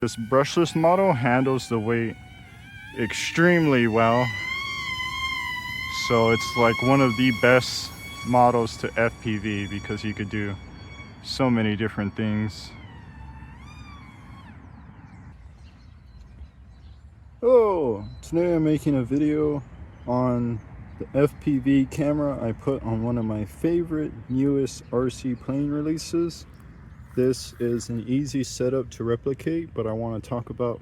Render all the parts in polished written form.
This brushless model handles the weight extremely well, so it's like one of the best models to FPV because you could do so many different things. Oh, today I'm making a video on the FPV camera I put on one of my favorite newest RC plane releases. This is an easy setup to replicate, but I want to talk about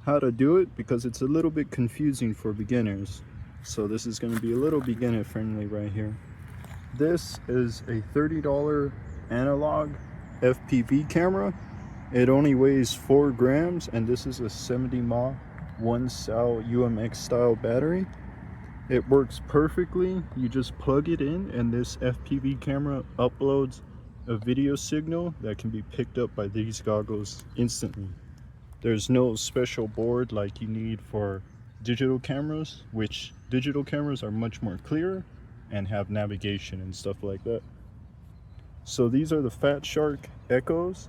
how to do it because it's a little bit confusing for beginners. So this is going to be a little beginner friendly right here. This is a $30 analog FPV camera. It only weighs 4 grams, and this is a 70 mAh 1 cell UMX style battery. It works perfectly. You just plug it in and this FPV camera uploads a video signal that can be picked up by these goggles instantly. There's no special board like you need for digital cameras, which digital cameras are much more clear and have navigation and stuff like that. So these are the Fat Shark Echoes.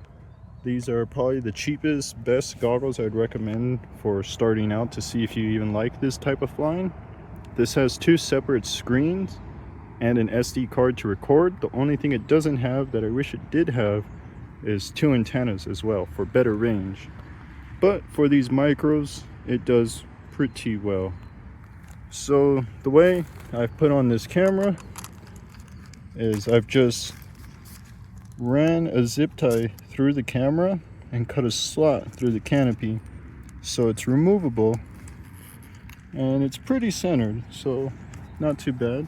These are probably the cheapest, best goggles I'd recommend for starting out to see if you even like this type of flying. This has 2 separate screens and an SD card to record. The only thing it doesn't have that I wish it did have is 2 antennas as well for better range. But for these micros, it does pretty well. So the way I've put on this camera is I've just ran a zip tie through the camera and cut a slot through the canopy so it's removable, and it's pretty centered, so not too bad.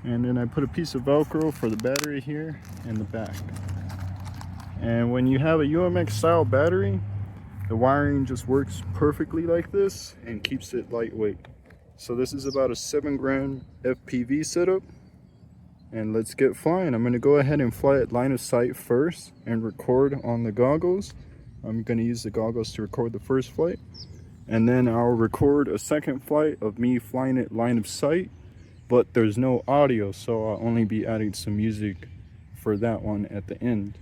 And then I put a piece of Velcro for the battery here and the back. And when you have a UMX style battery, the wiring just works perfectly like this and keeps it lightweight. So this is about a 7 gram FPV setup, and let's get flying. I'm going to go ahead and fly at line of sight first and record on the goggles. I'm going to use the goggles to record the first flight, and then I'll record a second flight of me flying at line of sight, but there's no audio, so I'll only be adding some music for that one at the end.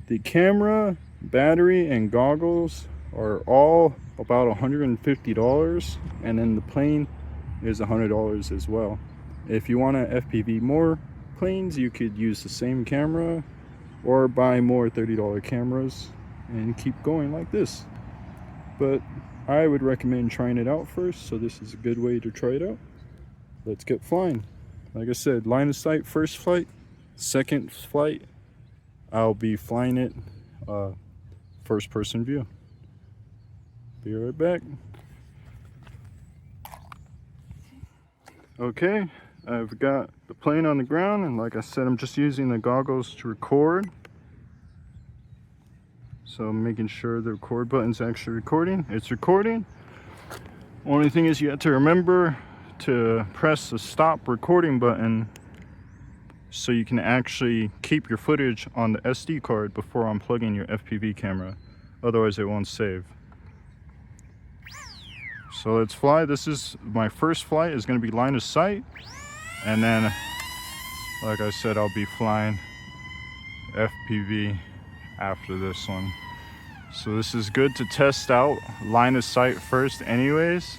The camera, battery, and goggles are all about $150, and then the plane is $100 as well. If you want to FPV more planes, you could use the same camera or buy more $30 cameras and keep going like this. But I would recommend trying it out first, so this is a good way to try it out. Let's get flying. Like I said, line of sight first flight. Second flight, I'll be flying it first person view. Be right back. Okay, I've got the plane on the ground, and like I said, I'm just using the goggles to record. So I'm making sure the record button's actually recording. It's recording. Only thing is you have to remember to press the stop recording button so you can actually keep your footage on the SD card before unplugging your FPV camera. Otherwise it won't save. So let's fly. This is my first flight, is going to be line of sight, and then like I said, I'll be flying FPV after this one. So this is good to test out line of sight first anyways,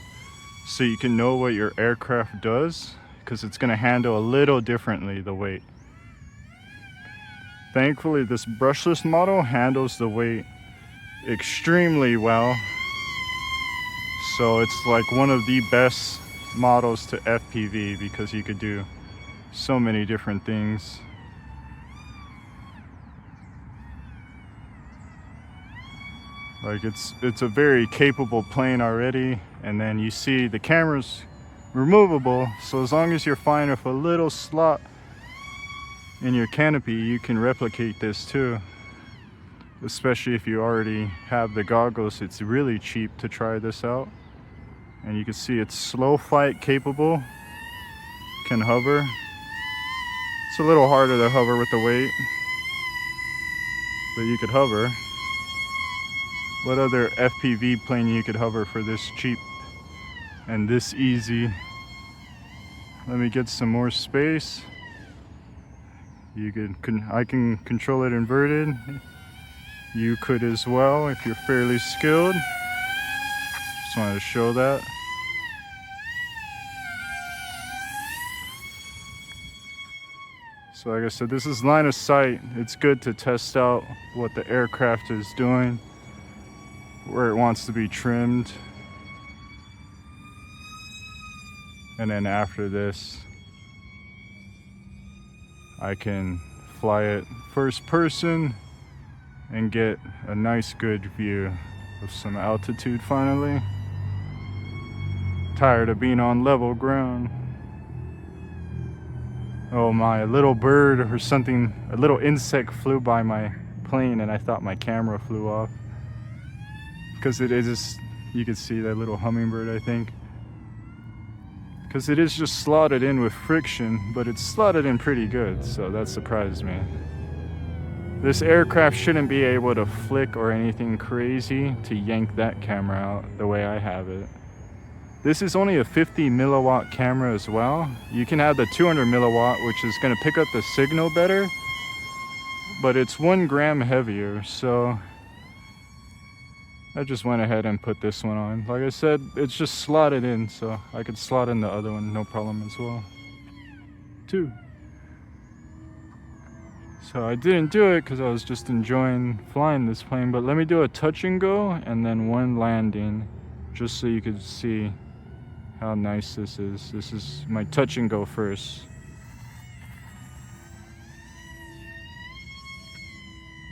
so you can know what your aircraft does, because it's going to handle a little differently the weight. Thankfully this brushless model handles the weight extremely well, so it's like one of the best models to FPV because you could do so many different things. Like it's a very capable plane already, and then you see the camera's removable, so as long as you're fine with a little slot in your canopy, you can replicate this too. Especially if you already have the goggles, it's really cheap to try this out. And you can see it's slow flight capable, can hover. It's a little harder to hover with the weight, but you could hover. What other FPV plane you could hover for this cheap and this easy? Let me get some more space. I can control it inverted. you could as well if you're fairly skilled. Just wanted to show that. So like I said, this is line of sight. It's good to test out what the aircraft is doing, where it wants to be trimmed. And then after this, I can fly it first person and get a nice good view of some altitude finally. Tired of being on level ground. Oh my, a little bird or something, a little insect flew by my plane and I thought my camera flew off. Because it is, you could see that little hummingbird, I think. Because it is just slotted in with friction, but it's slotted in pretty good, so that surprised me. This aircraft shouldn't be able to flick or anything crazy to yank that camera out the way I have it. This is only a 50 milliwatt camera as well. You can have the 200 milliwatt, which is going to pick up the signal better, but it's 1 gram heavier, so I just went ahead and put this one on. Like I said, it's just slotted in, so I could slot in the other one, no problem as well, too. So I didn't do it because I was just enjoying flying this plane, but let me do a touch and go and then 1 landing, just so you could see how nice this is. This is my touch and go first.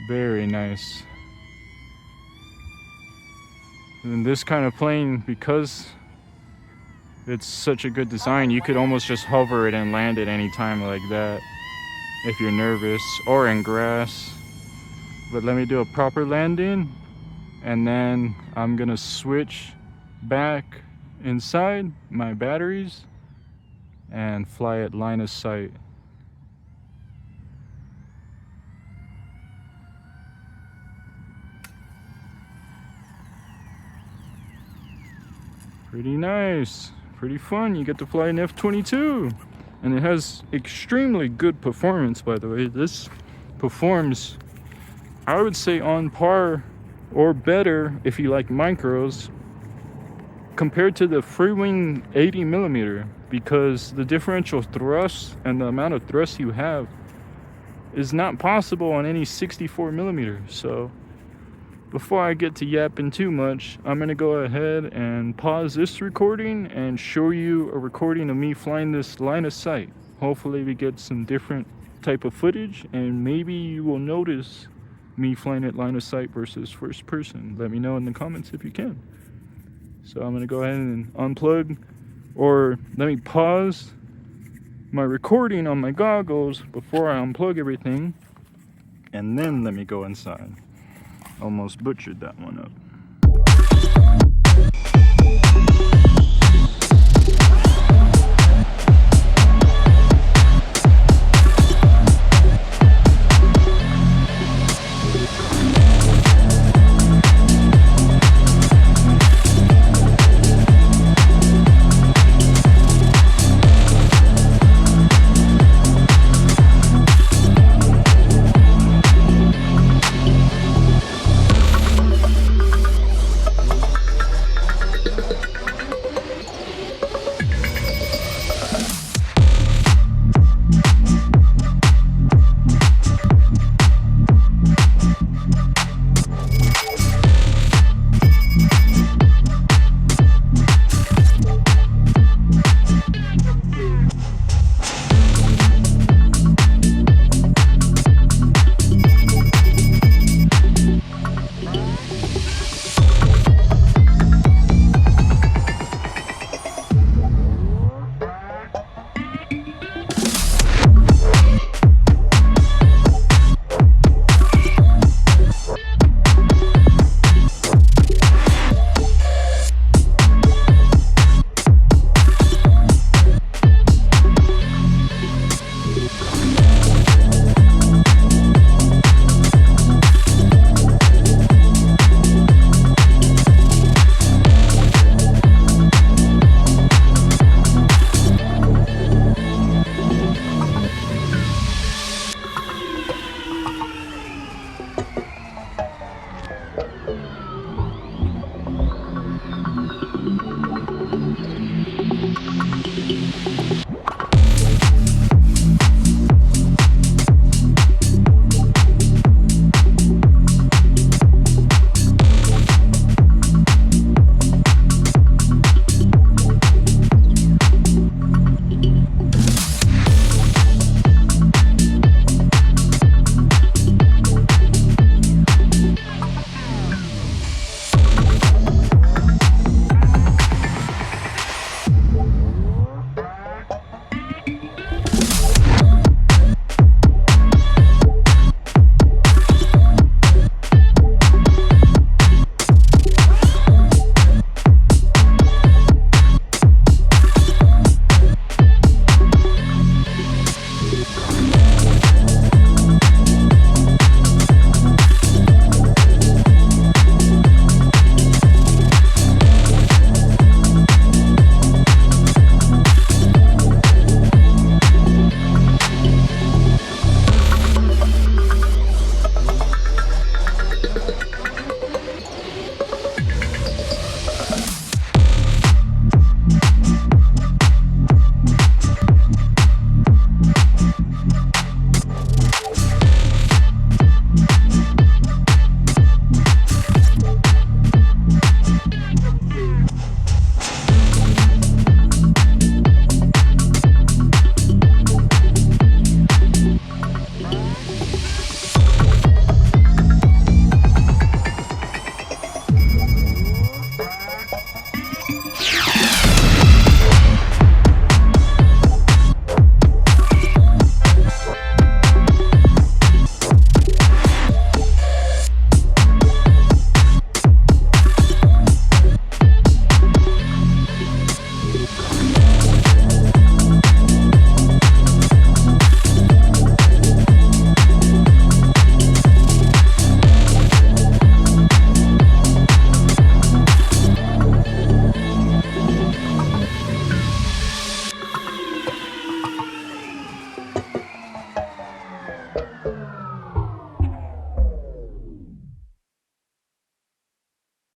Very nice. And this kind of plane, because it's such a good design, you could almost just hover it and land it anytime like that if you're nervous, or in grass. But let me do a proper landing and then I'm gonna switch back inside my batteries and fly it line of sight. Pretty nice, pretty fun. You get to fly an F-22, and it has extremely good performance, by the way. This performs, I would say, on par or better if you like micros compared to the Freewing 80 millimeter, because the differential thrust and the amount of thrust you have is not possible on any 64 millimeter. So before I get to yapping too much, I'm gonna go ahead and pause this recording and show you a recording of me flying this line of sight. Hopefully we get some different type of footage, and maybe you will notice me flying it line of sight versus first person. Let me know in the comments if you can. So I'm gonna go ahead and unplug, or let me pause my recording on my goggles before I unplug everything, and then let me go inside. Almost butchered that one up.